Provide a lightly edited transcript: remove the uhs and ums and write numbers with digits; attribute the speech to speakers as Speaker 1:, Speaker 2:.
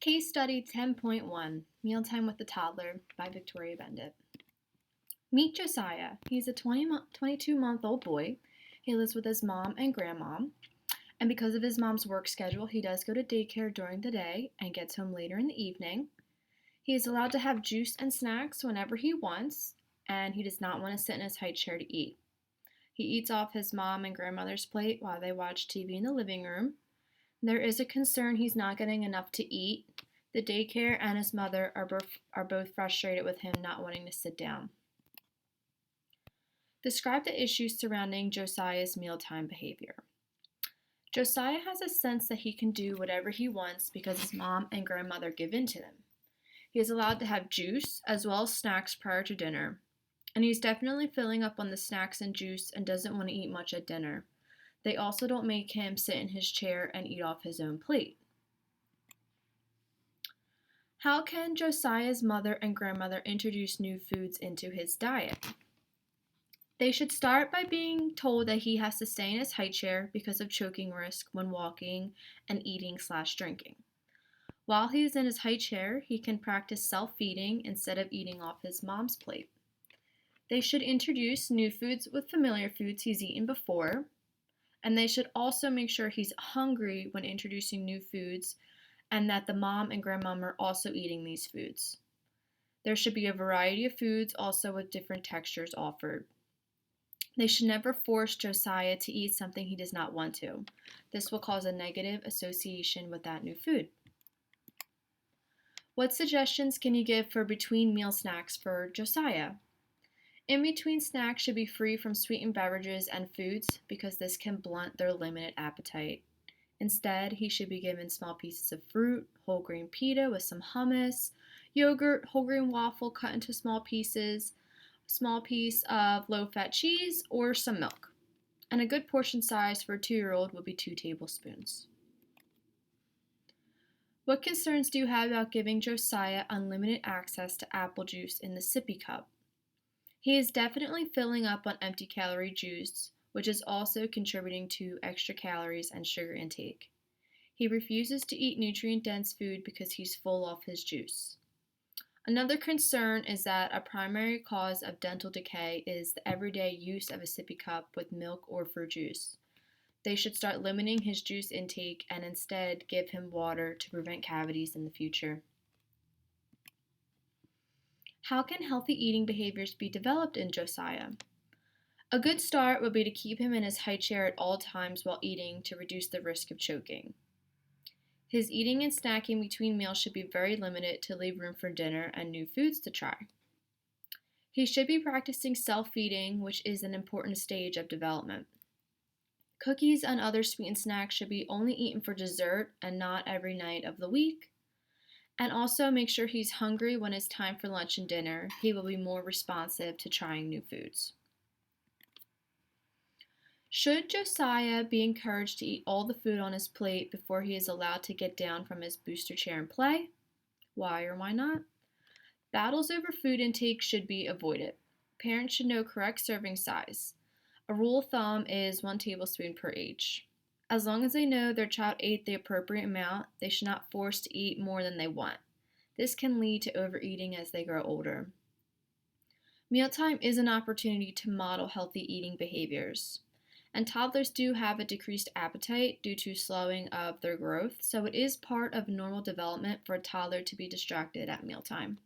Speaker 1: Case Study 10.1 Mealtime with the Toddler by Victoria Benditt. Meet Josiah. He's a 22-month-old boy. He lives with his mom and grandma. And because of his mom's work schedule, he does go to daycare during the day and gets home later in the evening. He is allowed to have juice and snacks whenever he wants, and he does not want to sit in his high chair to eat. He eats off his mom and grandmother's plate while they watch TV in the living room. There is a concern he's not getting enough to eat. The daycare and his mother are both frustrated with him not wanting to sit down. Describe the issues surrounding Josiah's mealtime behavior. Josiah has a sense that he can do whatever he wants because his mom and grandmother give in to him. He is allowed to have juice as well as snacks prior to dinner, and he's definitely filling up on the snacks and juice and doesn't want to eat much at dinner. They also don't make him sit in his chair and eat off his own plate. How can Josiah's mother and grandmother introduce new foods into his diet? They should start by being told that he has to stay in his high chair because of choking risk when walking and eating/drinking. While he is in his high chair, he can practice self-feeding instead of eating off his mom's plate. They should introduce new foods with familiar foods he's eaten before, and they should also make sure he's hungry when introducing new foods and that the mom and grandmom are also eating these foods. There should be a variety of foods also with different textures offered. They should never force Josiah to eat something he does not want to. This will cause a negative association with that new food. What suggestions can you give for between meal snacks for Josiah? In between snacks should be free from sweetened beverages and foods because this can blunt their limited appetite. Instead, he should be given small pieces of fruit, whole grain pita with some hummus, yogurt, whole grain waffle cut into small pieces, small piece of low-fat cheese, or some milk. And a good portion size for a 2-year-old would be 2 tablespoons. What concerns do you have about giving Josiah unlimited access to apple juice in the sippy cup? He is definitely filling up on empty calorie juice, which is also contributing to extra calories and sugar intake. He refuses to eat nutrient-dense food because he's full off his juice. Another concern is that a primary cause of dental decay is the everyday use of a sippy cup with milk or fruit juice. They should start limiting his juice intake and instead give him water to prevent cavities in the future. How can healthy eating behaviors be developed in Josiah? A good start would be to keep him in his high chair at all times while eating to reduce the risk of choking. His eating and snacking between meals should be very limited to leave room for dinner and new foods to try. He should be practicing self-feeding, which is an important stage of development. Cookies and other sweetened snacks should be only eaten for dessert and not every night of the week. And also make sure he's hungry when it's time for lunch and dinner. He will be more responsive to trying new foods. Should Josiah be encouraged to eat all the food on his plate before he is allowed to get down from his booster chair and play? Why or why not? Battles over food intake should be avoided. Parents should know correct serving size. A rule of thumb is 1 tablespoon per age. As long as they know their child ate the appropriate amount, they should not force to eat more than they want. This can lead to overeating as they grow older. Mealtime is an opportunity to model healthy eating behaviors. And toddlers do have a decreased appetite due to slowing of their growth, so it is part of normal development for a toddler to be distracted at mealtime.